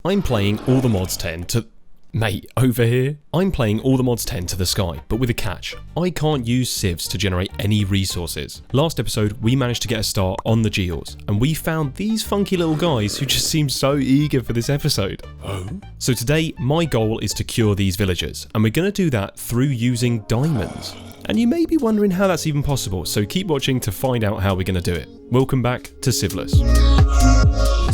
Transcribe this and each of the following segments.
I'm playing all the mods 10 to... Mate, over here, I'm playing all the mods 10 to the sky, but with a catch. I can't use sieves to generate any resources. Last episode, we managed to get a start on the Geals, and we found these funky little guys who just seem so eager for this episode. Oh? So today, my goal is to cure these villagers, and we're going to do that through using diamonds. And you may be wondering how that's even possible, so keep watching to find out how we're going to do it. Welcome back to SIEVELESS.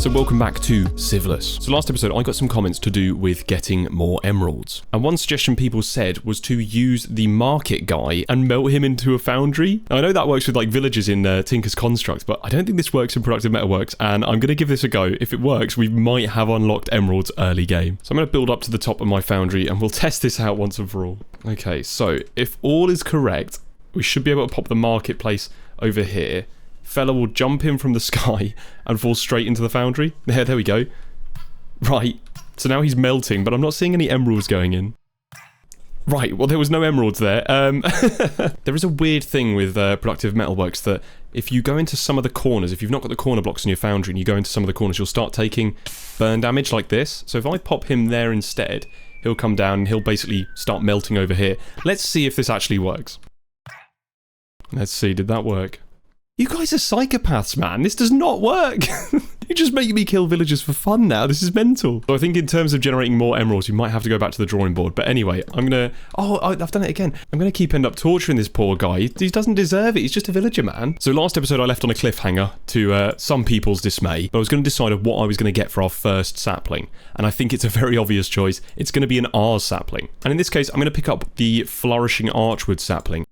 So welcome back to SIEVELESS. So last episode I got some comments to do with getting more emeralds. And one suggestion people said was to use the market guy and melt him into a foundry. Now, I know that works with like villagers in Tinker's Construct, but I don't think this works in Productive Metalworks, and I'm going to give this a go. If it works, we might have unlocked emeralds early game. So I'm going to build up to the top of my foundry and we'll test this out once and for all. Okay, so if all is correct, we should be able to pop the marketplace over here. Fella will jump in from the sky and fall straight into the foundry. There we go. Right, so now he's melting, but I'm not seeing any emeralds going in. Right, well there was no emeralds there. There is a weird thing with Productive Metalworks that if you go into some of the corners, if you've not got the corner blocks in your foundry and you go into some of the corners, you'll start taking burn damage like this. So if I pop him there instead, he'll come down and he'll basically start melting over here. Let's see if this actually works. Let's see, did that work? You guys are psychopaths, man. This does not work. You just make me kill villagers for fun now. This is mental. So I think in terms of generating more emeralds, you might have to go back to the drawing board. But anyway, I'm going to... Oh, I've done it again. I'm going to end up torturing this poor guy. He doesn't deserve it. He's just a villager, man. So last episode, I left on a cliffhanger to some people's dismay. But I was going to decide on what I was going to get for our first sapling. And I think it's a very obvious choice. It's going to be an Ars sapling. And in this case, I'm going to pick up the Flourishing Archwood sapling.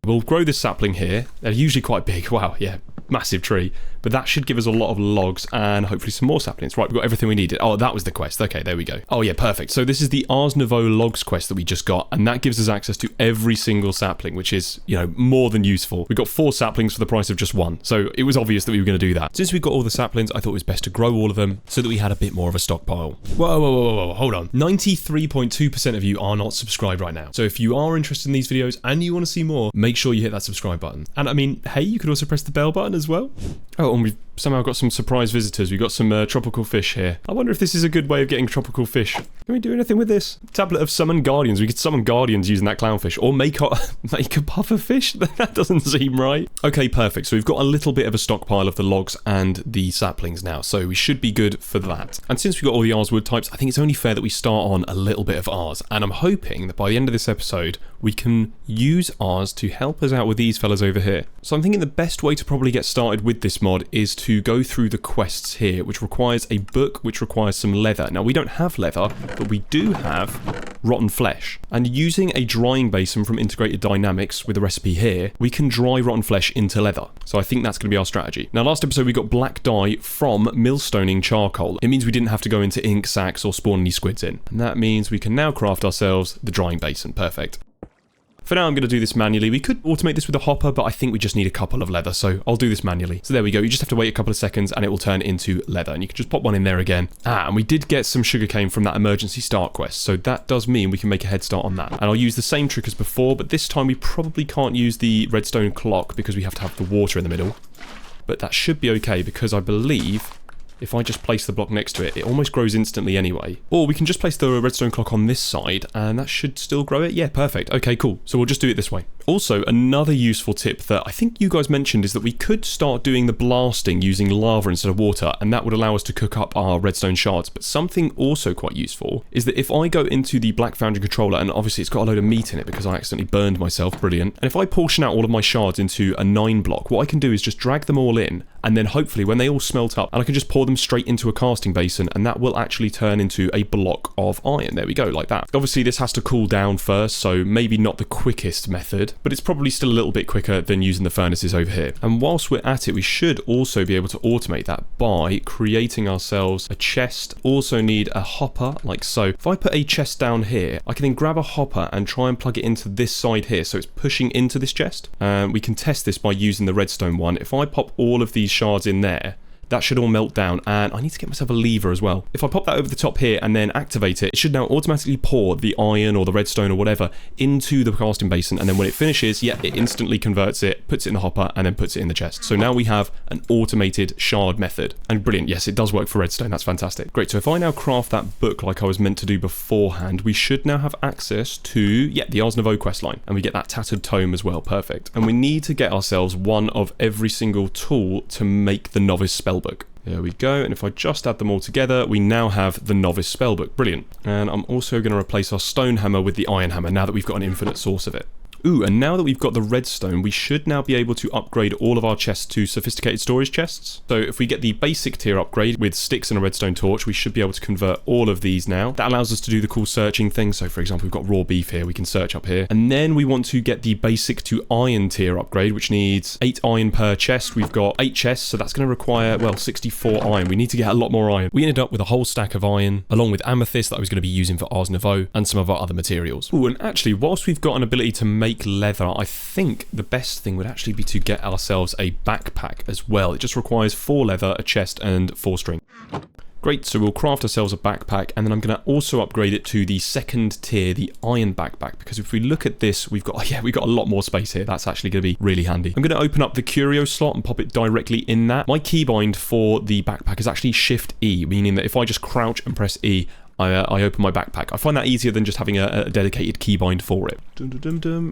We'll grow this sapling here. They're usually quite big. Wow, yeah, massive tree. But that should give us a lot of logs and hopefully some more saplings. Right, we've got everything we needed. Oh, that was the quest. Okay, there we go. Oh yeah, perfect. So this is the Ars Nouveau logs quest that we just got, and that gives us access to every single sapling, which is, you know, more than useful. We got 4 saplings for the price of just 1. So it was obvious that we were going to do that. Since we got all the saplings, I thought it was best to grow all of them so that we had a bit more of a stockpile. Whoa, hold on. 93.2% of you are not subscribed right now. So if you are interested in these videos and you want to see more, make sure you hit that subscribe button. And I mean, hey, you could also press the bell button as well. Oh, and we've somehow got some surprise visitors. We've got some tropical fish here. I wonder if this is a good way of getting tropical fish. Can we do anything with this? Tablet of summon guardians. We could summon guardians using that clownfish. Or make a puffer fish? That doesn't seem right. Okay, perfect. So we've got a little bit of a stockpile of the logs and the saplings now. So we should be good for that. And since we've got all the Ars wood types, I think it's only fair that we start on a little bit of Ars. And I'm hoping that by the end of this episode, we can use Ars to help us out with these fellas over here. So I'm thinking the best way to probably get started with this mod is to go through the quests here, which requires a book, which requires some leather. Now, we don't have leather, but we do have rotten flesh. And using a drying basin from Integrated Dynamics with the recipe here, we can dry rotten flesh into leather. So I think that's going to be our strategy. Now, last episode, we got black dye from millstoning charcoal. It means we didn't have to go into ink sacks or spawn any squids in. And that means we can now craft ourselves the drying basin. Perfect. For now, I'm going to do this manually. We could automate this with a hopper, but I think we just need a couple of leather, so I'll do this manually. So there we go. You just have to wait a couple of seconds and it will turn into leather, and you can just pop one in there again. And we did get some sugarcane from that emergency start quest, so that does mean we can make a head start on that. And I'll use the same trick as before, but this time we probably can't use the redstone clock because we have to have the water in the middle. But that should be okay because I believe... if I just place the block next to it, it almost grows instantly anyway. Or we can just place the redstone clock on this side, and that should still grow it. Yeah, perfect. Okay, cool. So we'll just do it this way. Also, another useful tip that I think you guys mentioned is that we could start doing the blasting using lava instead of water, and that would allow us to cook up our redstone shards. But something also quite useful is that if I go into the Black Foundry controller, and obviously it's got a load of meat in it because I accidentally burned myself, brilliant. And if I portion out all of my shards into a 9 block, what I can do is just drag them all in, and then hopefully when they all smelt up, and I can just pour them straight into a casting basin, and that will actually turn into a block of iron. There we go, like that. Obviously this has to cool down first, so maybe not the quickest method, but it's probably still a little bit quicker than using the furnaces over here. And whilst we're at it, we should also be able to automate that by creating ourselves a chest. Also need a hopper, like so. If I put a chest down here, I can then grab a hopper and try and plug it into this side here, so it's pushing into this chest. We can test this by using the redstone one. If I pop all of these shards in there, that should all melt down, and I need to get myself a lever as well. If I pop that over the top here and then activate it, it should now automatically pour the iron or the redstone or whatever into the casting basin, and then when it finishes, yeah, it instantly converts it, puts it in the hopper, and then puts it in the chest. So now we have an automated shard method. And brilliant, yes, it does work for redstone, that's fantastic. Great, so if I now craft that book like I was meant to do beforehand, we should now have access to, yeah, the Ars Nouveau questline, and we get that tattered tome as well, perfect. And we need to get ourselves one of every single tool to make the novice spellbook. There we go, and if I just add them all together, we now have the novice spellbook. Brilliant. And I'm also going to replace our stone hammer with the iron hammer now that we've got an infinite source of it. Ooh, and now that we've got the redstone, we should now be able to upgrade all of our chests to sophisticated storage chests. So if we get the basic tier upgrade with sticks and a redstone torch, we should be able to convert all of these now. That allows us to do the cool searching thing. So for example, we've got raw beef here, we can search up here. And then we want to get the basic to iron tier upgrade, which needs 8 iron per chest. We've got 8 chests, so that's going to require, well, 64 iron. We need to get a lot more iron. We ended up with a whole stack of iron, along with amethyst that I was going to be using for Ars Nouveau, and some of our other materials. Ooh, and actually, whilst we've got an ability to make leather, I think the best thing would actually be to get ourselves a backpack as well. It just requires 4 leather, a chest, and 4 string. Great, so we'll craft ourselves a backpack, and then I'm going to also upgrade it to the second tier, the iron backpack, because if we look at this, we've got a lot more space here. That's actually going to be really handy. I'm going to open up the curio slot and pop it directly in that. My keybind for the backpack is actually Shift E, meaning that if I just crouch and press E, I open my backpack. I find that easier than just having a dedicated keybind for it.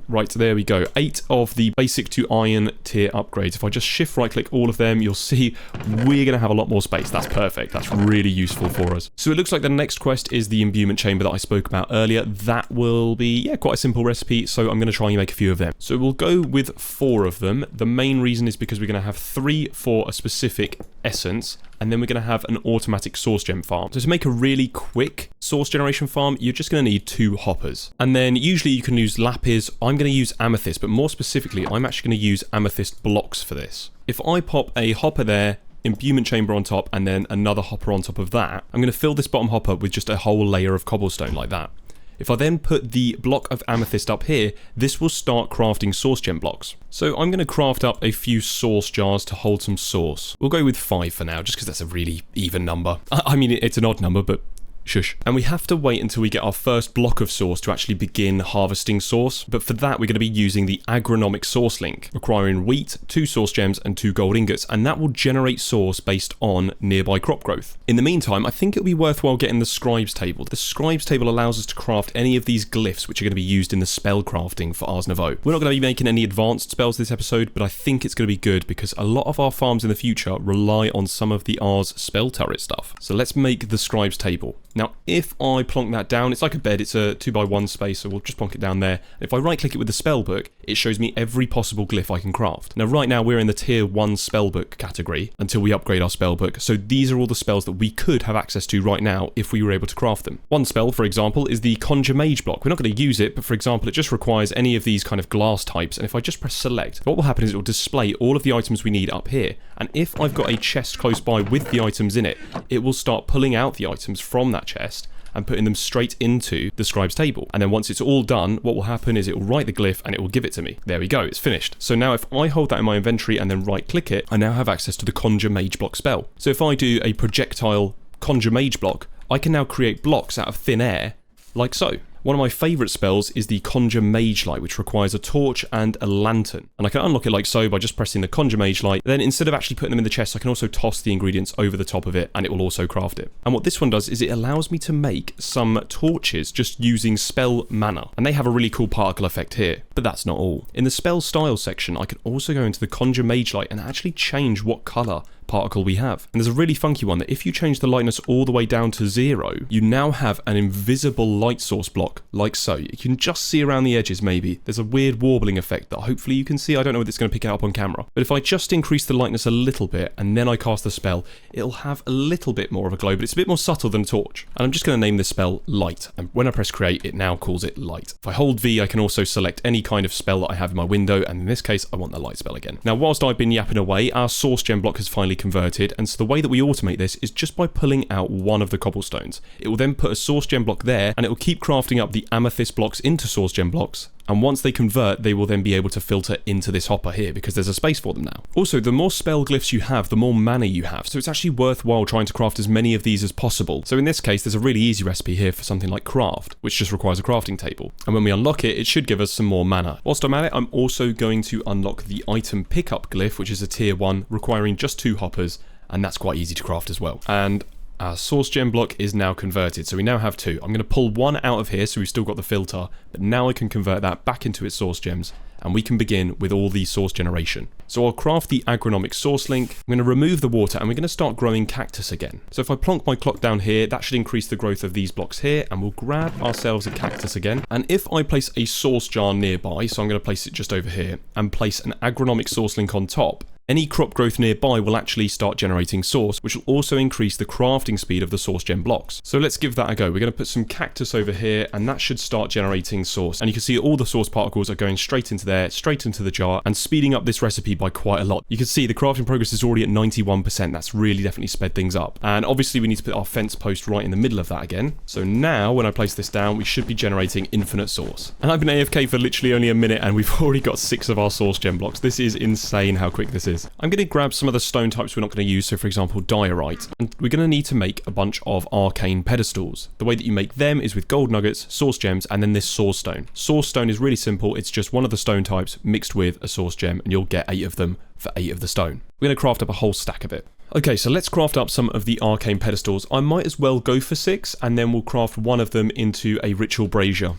Right, there we go. 8 of the basic to iron tier upgrades. If I just shift right click all of them, you'll see we're going to have a lot more space. That's perfect. That's really useful for us. So it looks like the next quest is the imbuement chamber that I spoke about earlier. That will be, yeah, quite a simple recipe. So I'm going to try and make a few of them. So we'll go with 4 of them. The main reason is because we're going to have 3 for a specific essence, and then we're going to have an automatic source gem farm. So to make a really quick source generation farm, you're just going to need 2 hoppers. And then usually you can use lapis. I'm going to use amethyst, but more specifically, I'm actually going to use amethyst blocks for this. If I pop a hopper there, imbuement chamber on top, and then another hopper on top of that, I'm going to fill this bottom hopper with just a whole layer of cobblestone like that. If I then put the block of amethyst up here, this will start crafting source gem blocks. So I'm going to craft up a few source jars to hold some source. We'll go with 5 for now, just because that's a really even number. I mean, it's an odd number, but shush. And we have to wait until we get our first block of source to actually begin harvesting source. But for that, we're going to be using the agronomic source link, requiring wheat, 2 source gems, and 2 gold ingots. And that will generate source based on nearby crop growth. In the meantime, I think it'll be worthwhile getting the scribes table. The scribes table allows us to craft any of these glyphs, which are going to be used in the spell crafting for Ars Nouveau. We're not going to be making any advanced spells this episode, but I think it's going to be good because a lot of our farms in the future rely on some of the Ars spell turret stuff. So let's make the scribes table. Now, if I plonk that down, it's like a bed, it's a 2x1 space, so we'll just plonk it down there. If I right click it with the spellbook, it shows me every possible glyph I can craft. Now, right now we're in the tier 1 spellbook category until we upgrade our spellbook, so these are all the spells that we could have access to right now if we were able to craft them. One spell, for example, is the Conjure Mage block. We're not going to use it, but for example, it just requires any of these kind of glass types, and if I just press select, what will happen is it will display all of the items we need up here, and if I've got a chest close by with the items in it, it will start pulling out the items from that chest and putting them straight into the scribe's table. And then once it's all done, what will happen is it will write the glyph and it will give it to me. There we go, it's finished. So now if I hold that in my inventory and then right click it, I now have access to the Conjure Mage block spell. So if I do a projectile Conjure Mage block, I can now create blocks out of thin air, like so. One of my favourite spells is the Conjure Mage Light, which requires a torch and a lantern. And I can unlock it like so by just pressing the Conjure Mage Light. Then instead of actually putting them in the chest, I can also toss the ingredients over the top of it and it will also craft it. And what this one does is it allows me to make some torches just using spell mana. And they have a really cool particle effect here. But that's not all. In the spell style section, I can also go into the Conjure Mage Light and actually change what colour particle we have. And there's a really funky one that if you change the lightness all the way down to 0, you now have an invisible light source block, like so. You can just see around the edges maybe. There's a weird warbling effect that hopefully you can see. I don't know if it's going to pick it up on camera. But if I just increase the lightness a little bit and then I cast the spell, it'll have a little bit more of a glow, but it's a bit more subtle than a torch. And I'm just going to name this spell Light. And when I press create, it now calls it Light. If I hold V, I can also select any kind of spell that I have in my window. And in this case, I want the light spell again. Now, whilst I've been yapping away, our source gem block has finally converted, and so the way that we automate this is just by pulling out one of the cobblestones. It will then put a source gem block there, and it will keep crafting up the amethyst blocks into source gem blocks, And once they convert, they will then be able to filter into this hopper here because there's a space for them now. Also, the more spell glyphs you have, the more mana you have. So it's actually worthwhile trying to craft as many of these as possible. So in this case, there's a really easy recipe here for something like craft, which just requires a crafting table. And when we unlock it, it should give us some more mana. Whilst I'm at it, I'm also going to unlock the item pickup glyph, which is a tier 1, requiring just 2 hoppers, and that's quite easy to craft as well. And our source gem block is now converted, so we now have 2. I'm going to pull 1 out of here, so we've still got the filter, but now I can convert that back into its source gems, and we can begin with all the source generation. So I'll craft the agronomic source link, I'm going to remove the water, and we're going to start growing cactus again. So if I plonk my clock down here, that should increase the growth of these blocks here, and we'll grab ourselves a cactus again. And if I place a source jar nearby, so I'm going to place it just over here, and place an agronomic source link on top, any crop growth nearby will actually start generating source, which will also increase the crafting speed of the source gem blocks. So let's give that a go. We're going to put some cactus over here, and that should start generating source. And you can see all the source particles are going straight into there, straight into the jar, and speeding up this recipe by quite a lot. You can see the crafting progress is already at 91%. That's really definitely sped things up. And obviously we need to put our fence post right in the middle of that again. So now when I place this down, we should be generating infinite source. And I've been AFK for literally only a minute, and we've already got 6 of our source gem blocks. This is insane how quick this is. I'm going to grab some of the stone types we're not going to use, so for example diorite, and we're going to need to make a bunch of arcane pedestals. The way that you make them is with gold nuggets, source gems, and then this source stone. Source stone is really simple, it's just one of the stone types mixed with a source gem, and you'll get 8 of them for 8 of the stone. We're going to craft up a whole stack of it. Okay, so let's craft up some of the arcane pedestals. I might as well go for 6, and then we'll craft one of them into a ritual brazier.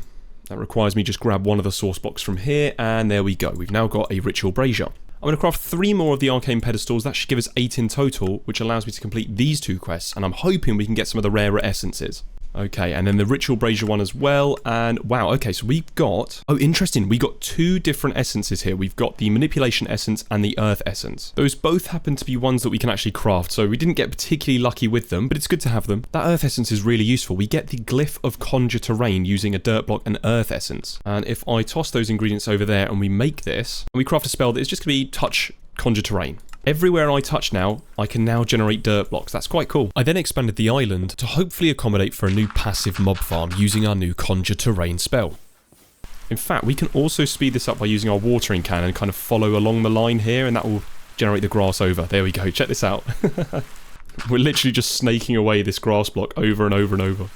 That requires me just grab one of the source blocks from here, and there we go. We've now got a ritual brazier. I'm going to craft 3 more of the arcane pedestals. That should give us 8 in total, which allows me to complete these 2 quests, and I'm hoping we can get some of the rarer essences. Okay, and then the ritual brazier one as well, and wow, okay, so we've got, oh interesting, we got 2 different essences here. We've got the manipulation essence and the earth essence. Those both happen to be ones that we can actually craft, so we didn't get particularly lucky with them, but it's good to have them. That earth essence is really useful. We get the glyph of conjure terrain using a dirt block and earth essence. And if I toss those ingredients over there and we make this, and we craft a spell that is just going to be touch conjure terrain. Everywhere I touch now, I can now generate dirt blocks. That's quite cool. I then expanded the island to hopefully accommodate for a new passive mob farm using our new conjure terrain spell. In fact, we can also speed this up by using our watering can and kind of follow along the line here, and that will generate the grass over. There we go, check this out. We're literally just snaking away this grass block over and over and over.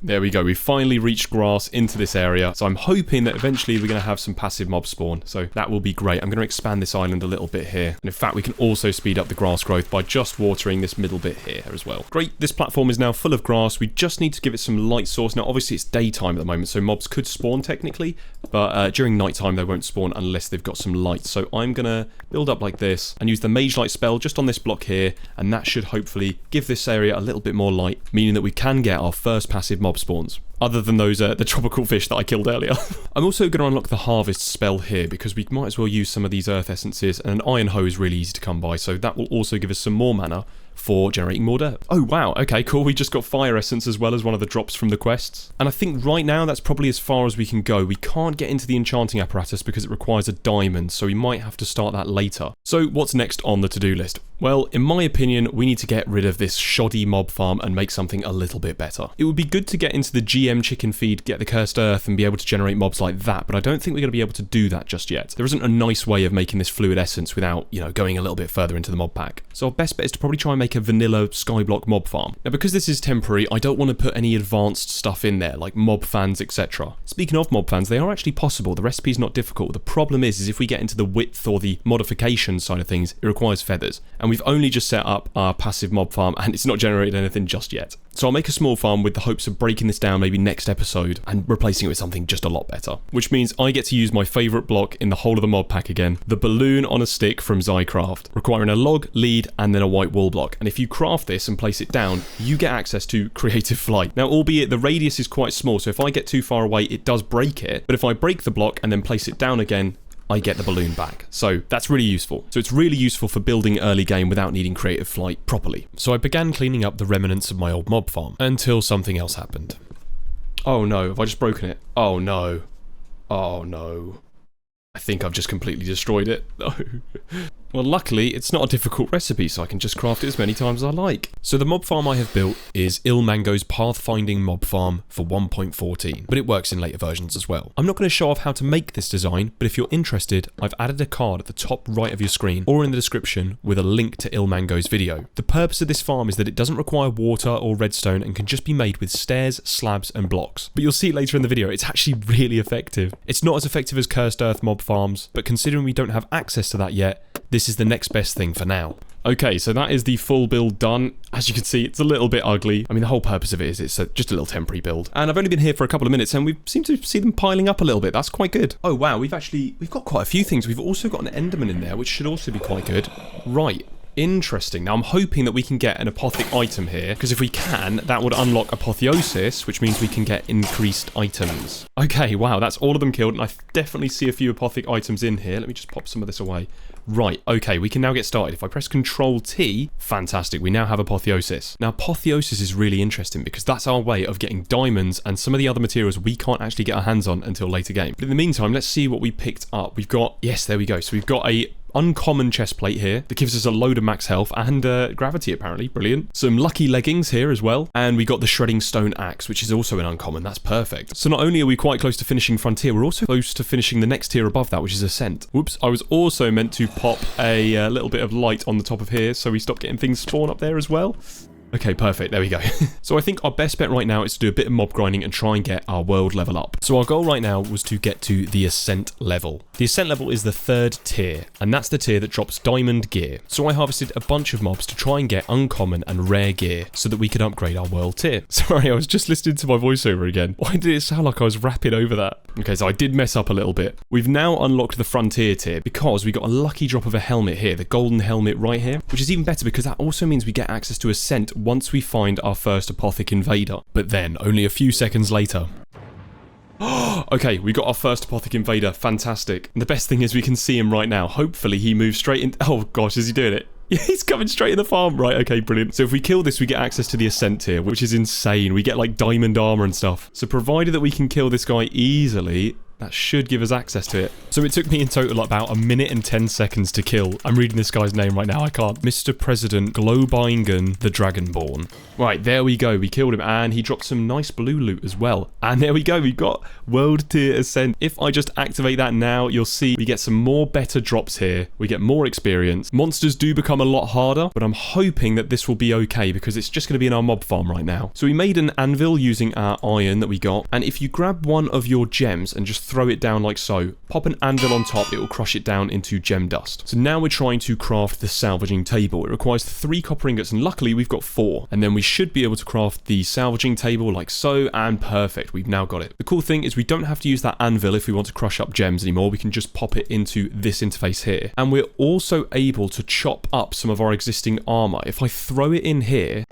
There we go, we've finally reached grass into this area, so I'm hoping that eventually we're going to have some passive mob spawn, so that will be great. I'm going to expand this island a little bit here, and in fact we can also speed up the grass growth by just watering this middle bit here as well. Great, this platform is now full of grass. We just need to give it some light source. Now obviously it's daytime at the moment, so mobs could spawn technically, but during nighttime they won't spawn unless they've got some light. So I'm going to build up like this and use the mage light spell just on this block here, and that should hopefully give this area a little bit more light, meaning that we can get our first passive mob spawns. Other than those, the tropical fish that I killed earlier. I'm also going to unlock the harvest spell here because we might as well use some of these earth essences, and an iron hoe is really easy to come by, so that will also give us some more mana for generating more dirt. Oh wow, okay, cool. We just got fire essence as well as one of the drops from the quests. And I think right now that's probably as far as we can go. We can't get into the enchanting apparatus because it requires a diamond, so we might have to start that later. So what's next on the to-do list? Well, in my opinion, we need to get rid of this shoddy mob farm and make something a little bit better. It would be good to get into the GM chicken feed, get the cursed earth, and be able to generate mobs like that, but I don't think we're going to be able to do that just yet. There isn't a nice way of making this fluid essence without, you know, going a little bit further into the mob pack. So our best bet is to probably try and make a vanilla skyblock mob farm. Now, because this is temporary, I don't want to put any advanced stuff in there, like mob fans, etc. Speaking of mob fans, they are actually possible. The recipe's not difficult. The problem is if we get into the width or the modification side of things, it requires feathers. And we've only just set up our passive mob farm, and it's not generated anything just yet. So I'll make a small farm with the hopes of breaking this down maybe next episode and replacing it with something just a lot better. Which means I get to use my favourite block in the whole of the mod pack again, the balloon on a stick from Zycraft, requiring a log, lead, and then a white wall block. And if you craft this and place it down, you get access to creative flight. Now, albeit the radius is quite small, so if I get too far away, it does break it. But if I break the block and then place it down again, I get the balloon back. So that's really useful. So it's really useful for building early game without needing creative flight properly. So I began cleaning up the remnants of my old mob farm until something else happened. Oh no, have I just broken it? Oh no. Oh no. I think I've just completely destroyed it. No. Well, luckily, it's not a difficult recipe, so I can just craft it as many times as I like. So the mob farm I have built is Ilmango's pathfinding mob farm for 1.14, but it works in later versions as well. I'm not going to show off how to make this design, but if you're interested, I've added a card at the top right of your screen or in the description with a link to Ilmango's video. The purpose of this farm is that it doesn't require water or redstone and can just be made with stairs, slabs, and blocks. But you'll see later in the video, it's actually really effective. It's not as effective as Cursed Earth mob farms, but considering we don't have access to that yet, this is the next best thing for now. Okay, so that is the full build done. As you can see, it's a little bit ugly. I mean, the whole purpose of it is it's just a little temporary build. And I've only been here for a couple of minutes and we seem to see them piling up a little bit. That's quite good. Oh, wow, we've got quite a few things. We've also got an Enderman in there, which should also be quite good. Right. Interesting. Now, I'm hoping that we can get an apothic item here, because if we can, that would unlock apotheosis, which means we can get increased items. Okay, wow, that's all of them killed, and I definitely see a few apothic items in here. Let me just pop some of this away. Right, okay, we can now get started. If I press Control-T, fantastic, we now have apotheosis. Now, apotheosis is really interesting because that's our way of getting diamonds and some of the other materials we can't actually get our hands on until later game. But in the meantime, let's see what we picked up. We've got, yes, there we go. So we've got a uncommon chest plate here that gives us a load of max health and gravity apparently. Brilliant. Some lucky leggings here as well, and we got the shredding stone axe, which is also an uncommon. That's perfect. So not only are we quite close to finishing frontier, we're also close to finishing the next tier above that, which is ascent. Whoops, I was also meant to pop a little bit of light on the top of here so we stop getting things spawn up there as well. Okay, perfect. There we go. So I think our best bet right now is to do a bit of mob grinding and try and get our world level up. So our goal right now was to get to the ascent level. The ascent level is the 3rd tier, and that's the tier that drops diamond gear. So I harvested a bunch of mobs to try and get uncommon and rare gear so that we could upgrade our world tier. Sorry, I was just listening to my voiceover again. Why did it sound like I was rapping over that? Okay, so I did mess up a little bit. We've now unlocked the frontier tier because we got a lucky drop of a helmet here, the golden helmet right here, which is even better because that also means we get access to ascent once we find our first apothic invader. But then, only a few seconds later... Okay, we got our first apothic invader. Fantastic. And the best thing is we can see him right now. Hopefully he moves straight in... Oh gosh, is he doing it? Yeah, he's coming straight in the farm. Right, okay, brilliant. So if we kill this, we get access to the ascent tier, which is insane. We get like diamond armor and stuff. So provided that we can kill this guy easily... That should give us access to it. So it took me in total about 1 minute and 10 seconds to kill. I'm reading this guy's name right now. I can't. Mr. President Globingen the Dragonborn. Right, there we go. We killed him and he dropped some nice blue loot as well. And there we go. We got world tier ascent. If I just activate that now, you'll see we get some more better drops here. We get more experience. Monsters do become a lot harder, but I'm hoping that this will be okay because it's just going to be in our mob farm right now. So we made an anvil using our iron that we got. And if you grab one of your gems and just throw it down like so, pop an anvil on top, it will crush it down into gem dust. So now we're trying to craft the salvaging table. It requires 3 copper ingots and luckily we've got 4. And then we should be able to craft the salvaging table like so, and perfect, we've now got it. The cool thing is we don't have to use that anvil if we want to crush up gems anymore. We can just pop it into this interface here. And we're also able to chop up some of our existing armor. If I throw it in here,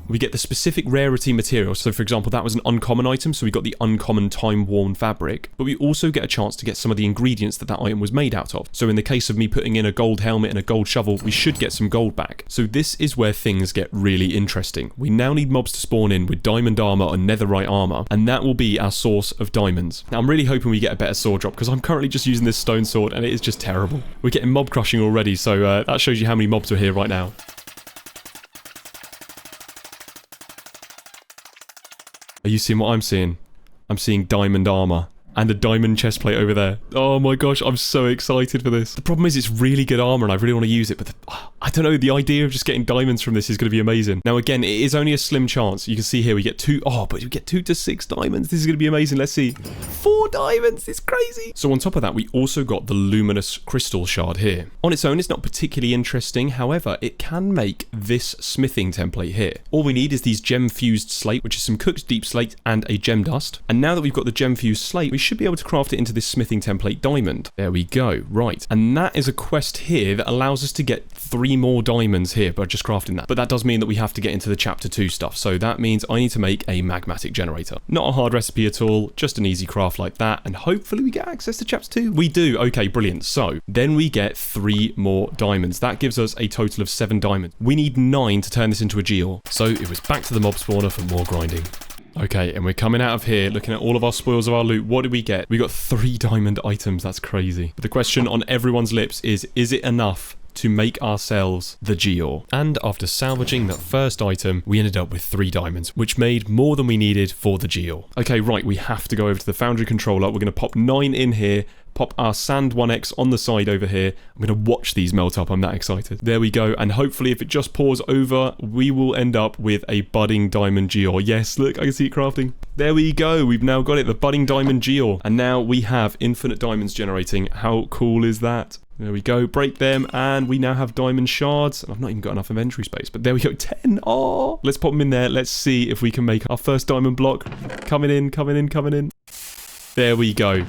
we get the specific rarity material. So for example, that was an uncommon item, so we got the uncommon time-worn fabric, but we also get a chance to get some of the ingredients that that item was made out of. So in the case of me putting in a gold helmet and a gold shovel, we should get some gold back. So this is where things get really interesting. We now need mobs to spawn in with diamond armor or netherite armor, and that will be our source of diamonds. Now I'm really hoping we get a better sword drop, because I'm currently just using this stone sword and it is just terrible. We're getting mob crushing already, so that shows you how many mobs are here right now. Are you seeing what I'm seeing? I'm seeing diamond armor. And a diamond chestplate over there. Oh my gosh, I'm so excited for this. The problem is it's really good armor and I really want to use it, but I don't know, the idea of just getting diamonds from this is going to be amazing. Now again, it is only a slim chance. You can see here we get 2, but we get 2 to 6 diamonds. This is going to be amazing. Let's see. 4 diamonds, it's crazy. So on top of that, we also got the luminous crystal shard here. On its own, it's not particularly interesting. However, it can make this smithing template here. All we need is these gem fused slate, which is some cooked deep slate and a gem dust. And now that we've got the gem fused slate, we should be able to craft it into this smithing template diamond. There we go. Right. And that is a quest here that allows us to get 3 more diamonds here by just crafting that. But that does mean that we have to get into the chapter 2 stuff. So that means I need to make a magmatic generator. Not a hard recipe at all, just an easy craft like that. And hopefully we get access to chapter 2. We do. Okay, brilliant. So then we get 3 more diamonds. That gives us a total of 7 diamonds. We need 9 to turn this into a geode. So it was back to the mob spawner for more grinding. Okay, and we're coming out of here, looking at all of our spoils of our loot. What did we get? We got 3 diamond items. That's crazy. But the question on everyone's lips is it enough to make ourselves the Geor. And after salvaging that first item, we ended up with 3 diamonds, which made more than we needed for the Geor. Okay, right, we have to go over to the Foundry controller. We're going to pop 9 in here, pop our sand 1x on the side over here. I'm going to watch these melt up. I'm that excited. There we go. And hopefully if it just pours over, we will end up with a budding diamond Geor. Yes, look, I can see it crafting. There we go. We've now got it, the budding diamond Geor. And now we have infinite diamonds generating. How cool is that? There we go, break them, and we now have diamond shards. I've not even got enough inventory space, but there we go, 10. Oh, let's pop them in there. Let's see if we can make our first diamond block. Coming in, coming in, coming in. There we go.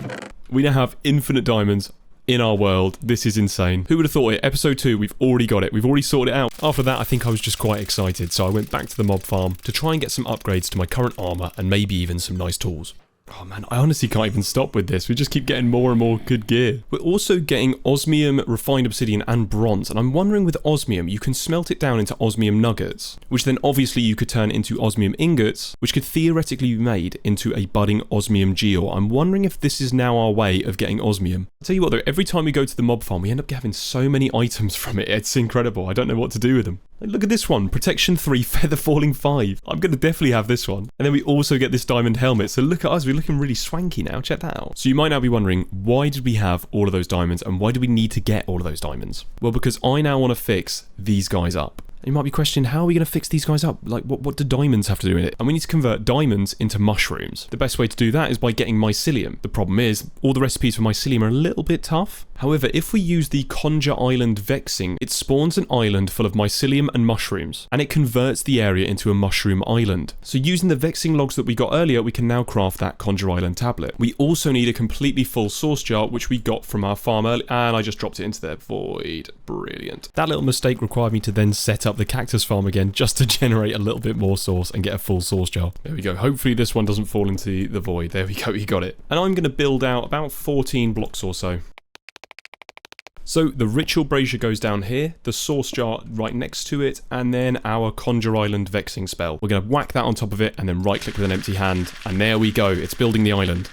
We now have infinite diamonds in our world. This is insane. Who would have thought it? Episode 2, we've already got it. We've already sorted it out. After that, I think I was just quite excited, so I went back to the mob farm to try and get some upgrades to my current armor and maybe even some nice tools. Oh man, I honestly can't even stop with this. We just keep getting more and more good gear. We're also getting osmium, refined obsidian, and bronze. And I'm wondering with osmium, you can smelt it down into osmium nuggets, which then obviously you could turn into osmium ingots, which could theoretically be made into a budding osmium Geor. I'm wondering if this is now our way of getting osmium. I'll tell you what though, every time we go to the mob farm, we end up having so many items from it. It's incredible. I don't know what to do with them. Look at this one, protection 3, feather falling 5. I'm going to definitely have this one. And then we also get this diamond helmet. So look at us, we're looking really swanky now. Check that out. So you might now be wondering, why did we have all of those diamonds and why do we need to get all of those diamonds? Well, because I now want to fix these guys up. You might be questioning, how are we going to fix these guys up? Like, what do diamonds have to do in it? And we need to convert diamonds into mushrooms. The best way to do that is by getting mycelium. The problem is, all the recipes for mycelium are a little bit tough. However, if we use the Conjure Island Vexing, it spawns an island full of mycelium and mushrooms, and it converts the area into a mushroom island. So using the Vexing logs that we got earlier, we can now craft that Conjure Island tablet. We also need a completely full source jar, which we got from our farm earlier, and I just dropped it into the void. Brilliant. That little mistake required me to then set up the cactus farm again, just to generate a little bit more source and get a full source jar. There we go. Hopefully this one doesn't fall into the void. There we go. We got it. And I'm going to build out about 14 blocks or so. So the ritual brazier goes down here, the source jar right next to it, and then our Conjure Island Vexing spell. We're going to whack that on top of it and then right click with an empty hand, and there we go. It's building the island.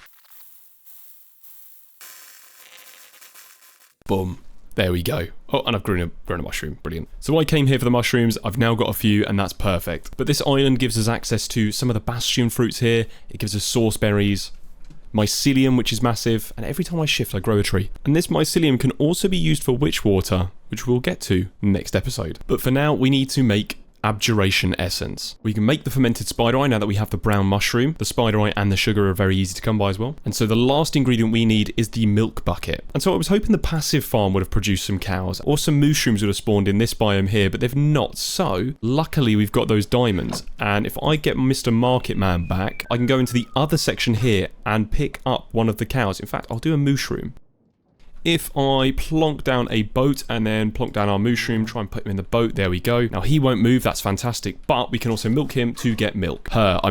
Boom. There we go. Oh, and I've grown a mushroom. Brilliant. So I came here for the mushrooms. I've now got a few, and that's perfect. But this island gives us access to some of the bastion fruits here. It gives us source berries, mycelium, which is massive, and every time I shift, I grow a tree. And this mycelium can also be used for witch water, which we'll get to next episode. But for now, we need to make abjuration essence. We can make the fermented spider eye now that we have the brown mushroom. The spider eye and the sugar are very easy to come by as well. And so the last ingredient we need is the milk bucket. And so I was hoping the passive farm would have produced some cows or some mushrooms would have spawned in this biome here, but they've not. So luckily we've got those diamonds. And if I get Mr. Market Man back, I can go into the other section here and pick up one of the cows. In fact, I'll do a mushroom. If I plonk down a boat and then plonk down our mushroom, try and put him in the boat, there we go. Now he won't move, that's fantastic, but we can also milk him to get milk. Her.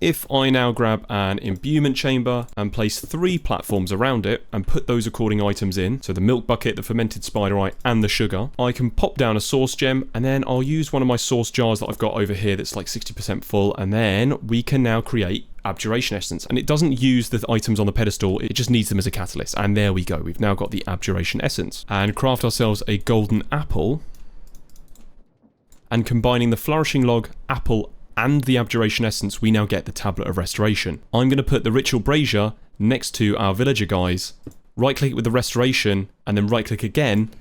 If I now grab an imbuement chamber and place 3 platforms around it and put those according items in, so the milk bucket, the fermented spider eye, and the sugar, I can pop down a source gem and then I'll use one of my source jars that I've got over here that's like 60% full, and then we can now create abjuration essence. And it doesn't use the items on the pedestal, it just needs them as a catalyst. And there we go, we've now got the abjuration essence. And craft ourselves a golden apple, and combining the flourishing log, apple, and the abjuration essence, we now get the tablet of restoration. I'm going to put the ritual brazier next to our villager guys, right click it with the restoration, and then right click again,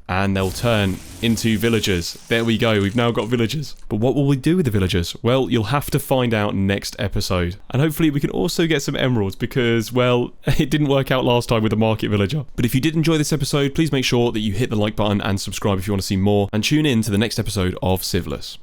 and they'll turn into villagers. There we go, we've now got villagers. But what will we do with the villagers? Well, you'll have to find out next episode. And hopefully we can also get some emeralds because, well, it didn't work out last time with the market villager. But if you did enjoy this episode, please make sure that you hit the like button and subscribe if you want to see more, and tune in to the next episode of SIEVELESS.